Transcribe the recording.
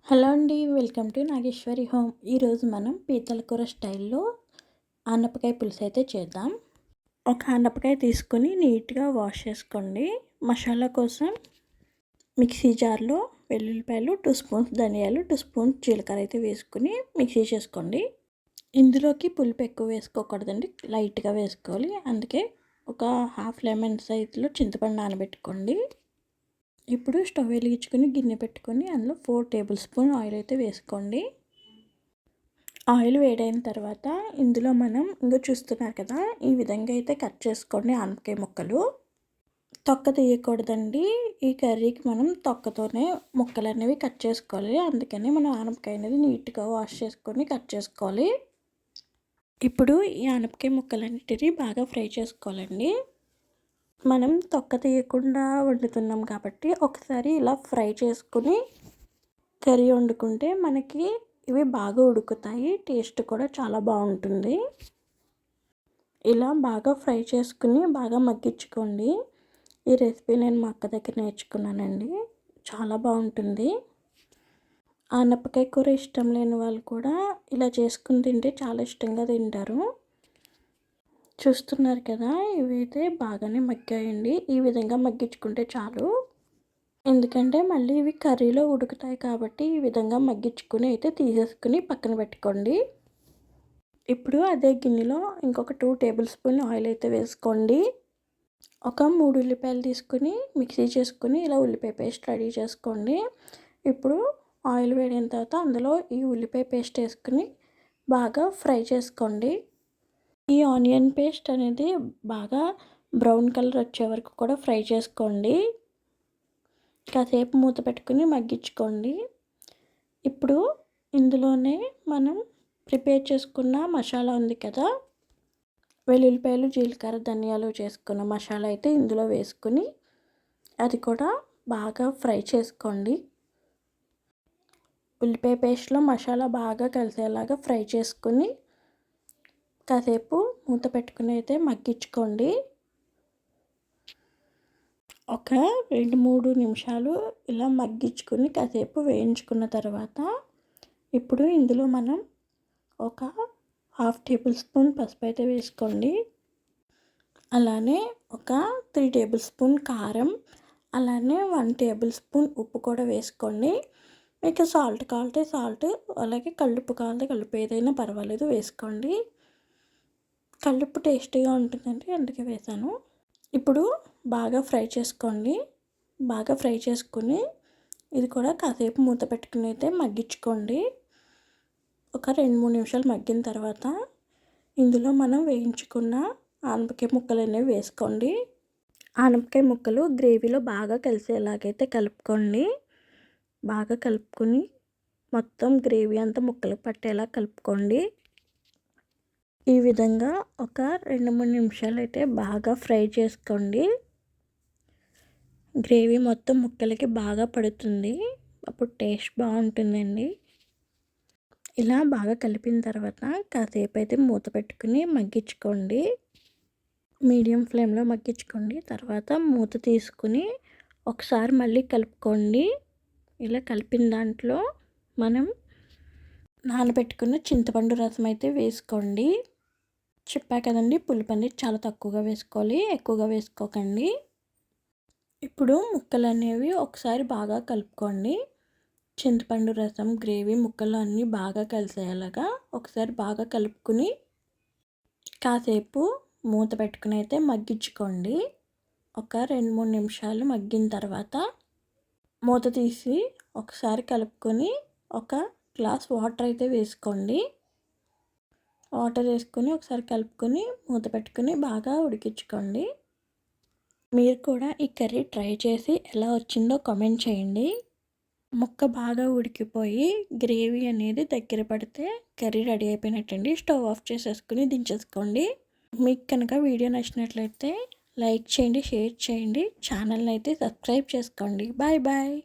Hello అండి. Welcome to Nageshwari home. ఈరోజు మనం పీతల కూర స్టైల్లో ఆనపకాయ పులుసు అయితే చేద్దాం. ఒక ఆనపకాయ తీసుకొని నీట్గా వాష్ చేసుకోండి. మసాలా కోసం మిక్సీ జార్లో వెల్లుల్లిపాయలు, 2 స్పూన్స్ ధనియాలు, 2 స్పూన్స్ జీలకర్ర అయితే వేసుకుని మిక్సీ చేసుకోండి. ఇందులోకి పులుపు ఎక్కువ వేసుకోకూడదండి, లైట్గా వేసుకోవాలి. అందుకే ఒక హాఫ్ లెమన్ సైజులో చింతపండు నానబెట్టుకోండి. ఇప్పుడు స్టవ్ వెలిగించుకొని గిన్నె పెట్టుకొని అందులో 4 టేబుల్ స్పూన్ ఆయిల్ అయితే వేసుకోండి. ఆయిల్ వేడైన తర్వాత ఇందులో మనం చూస్తున్నారు కదా, ఈ విధంగా అయితే కట్ చేసుకోండి ఆనపకాయ ముక్కలు. తొక్క తీయకూడదండి. ఈ కర్రీకి మనం తొక్కతోనే ముక్కలు అనేవి కట్ చేసుకోవాలి. అందుకని మనం ఆనపకాయ అనేది నీట్గా వాష్ చేసుకొని కట్ చేసుకోవాలి. ఇప్పుడు ఈ ఆనపకాయ ముక్కలన్నిటినీ బాగా ఫ్రై చేసుకోవాలండి. మనం తొక్క తీయకుండా వండుతున్నాం కాబట్టి ఒకసారి ఇలా ఫ్రై చేసుకుని కర్రీ వండుకుంటే మనకి ఇవి బాగా ఉడుకుతాయి. టేస్ట్ కూడా చాలా బాగుంటుంది. ఇలా బాగా ఫ్రై చేసుకుని బాగా మగ్గించుకోండి. ఈ రెసిపీ నేను మా అక్క దగ్గర నేర్చుకున్నానండి. చాలా బాగుంటుంది. ఆనపకాయ కూర ఇష్టం లేని వాళ్ళు కూడా ఇలా చేసుకుని తింటే చాలా ఇష్టంగా తింటారు. చూస్తున్నారు కదా, ఇవైతే బాగానే మగ్గాయండి. ఈ విధంగా మగ్గించుకుంటే చాలు. ఎందుకంటే మళ్ళీ ఇవి కర్రీలో ఉడుకుతాయి కాబట్టి ఈ విధంగా మగ్గించుకుని అయితే తీసేసుకుని పక్కన పెట్టుకోండి. ఇప్పుడు అదే గిన్నెలో ఇంకొక 2 టేబుల్ స్పూన్ ఆయిల్ అయితే వేసుకోండి. ఒక 3 ఉల్లిపాయలు తీసుకుని మిక్సీ చేసుకుని ఇలా ఉల్లిపాయ పేస్ట్ రెడీ చేసుకోండి. ఇప్పుడు ఆయిల్ వేడిన తర్వాత అందులో ఈ ఉల్లిపాయ పేస్ట్ వేసుకుని బాగా ఫ్రై చేసుకోండి. ఈ ఆనియన్ పేస్ట్ అనేది బాగా బ్రౌన్ కలర్ వచ్చే వరకు కూడా ఫ్రై చేసుకోండి. కాసేపు మూత పెట్టుకుని మగ్గించుకోండి. ఇప్పుడు ఇందులోనే మనం ప్రిపేర్ చేసుకున్న మసాలా ఉంది కదా, వెల్లుల్లిపాయలు, జీలకర్ర, ధనియాలు చేసుకున్న మసాలా అయితే ఇందులో వేసుకుని అది కూడా బాగా ఫ్రై చేసుకోండి. ఉల్లిపాయ పేస్ట్లో మసాలా బాగా కలిసేలాగా ఫ్రై చేసుకుని కాసేపు మూత పెట్టుకుని అయితే మగ్గించుకోండి. ఒక 2-3 నిమిషాలు ఇలా మగ్గించుకుని కాసేపు వేయించుకున్న తర్వాత ఇప్పుడు ఇందులో మనం ఒక హాఫ్ టేబుల్ స్పూన్ పసుపు అయితే వేసుకోండి. అలానే ఒక 3 టేబుల్ స్పూన్ కారం, అలానే 1 టేబుల్ స్పూన్ ఉప్పు కూడా వేసుకోండి. మీకు సాల్ట్ కావాలంటే సాల్ట్, అలాగే కల్లుప్పు కావాలంటే కల్లుప్పు, ఏదైనా పర్వాలేదు వేసుకోండి. కల్లుప్పు టేస్టీగా ఉంటుందండి, అందుకే వేసాను. ఇప్పుడు బాగా ఫ్రై చేసుకోండి. బాగా ఫ్రై చేసుకుని ఇది కూడా కాసేపు మూత పెట్టుకుని అయితే మగ్గించుకోండి. ఒక 2-3 నిమిషాలు మగ్గిన తర్వాత ఇందులో మనం వేయించుకున్న ఆనపకాయ ముక్కలు అనేవి వేసుకోండి. ఆనపకాయ ముక్కలు గ్రేవీలో బాగా కలిసేలాగైతే కలుపుకోండి. బాగా కలుపుకొని మొత్తం గ్రేవీ అంతా ముక్కలు పట్టేలా కలుపుకోండి. ఈ విధంగా ఒక 2-3 నిమిషాలు అయితే బాగా ఫ్రై చేసుకోండి. గ్రేవీ మొత్తం ముక్కలకి బాగా పడుతుంది, అప్పుడు టేస్ట్ బాగుంటుందండి. ఇలా బాగా కలిపిన తర్వాత కాసేపు అయితే మూత పెట్టుకుని మగ్గించుకోండి. మీడియం ఫ్లేమ్లో మగ్గించుకోండి. తర్వాత మూత తీసుకుని ఒకసారి మళ్ళీ కలుపుకోండి. ఇలా కలిపిన దాంట్లో మనం నానబెట్టుకున్న చింతపండు రసం అయితే వేసుకోండి. చెప్పా కదండి, పులుపు అనేది చాలా తక్కువగా వేసుకోవాలి, ఎక్కువగా వేసుకోకండి. ఇప్పుడు ముక్కలు అనేవి ఒకసారి బాగా కలుపుకోండి. చింతపండు రసం, గ్రేవీ ముక్కలు అన్నీ బాగా కలిసేలాగా ఒకసారి బాగా కలుపుకుని కాసేపు మూత పెట్టుకుని అయితే మగ్గించుకోండి. ఒక 2-3 నిమిషాలు మగ్గిన తర్వాత మూత తీసి ఒకసారి కలుపుకొని ఒక గ్లాస్ వాటర్ అయితే వేసుకోండి. వాటర్ వేసుకొని ఒకసారి కలుపుకొని మూత పెట్టుకుని బాగా ఉడికించుకోండి. మీరు కూడా ఈ కర్రీ ట్రై చేసి ఎలా వచ్చిందో కామెంట్ చేయండి. ముక్క బాగా ఉడికిపోయి గ్రేవీ అనేది దగ్గర పడితే కర్రీ రెడీ అయిపోయినట్టండి. స్టవ్ ఆఫ్ చేసేసుకుని దించేసుకోండి. మీకు కనుక వీడియో నచ్చినట్లయితే లైక్ చేయండి, షేర్ చేయండి, ఛానల్ని అయితే సబ్స్క్రైబ్ చేసుకోండి. Bye bye.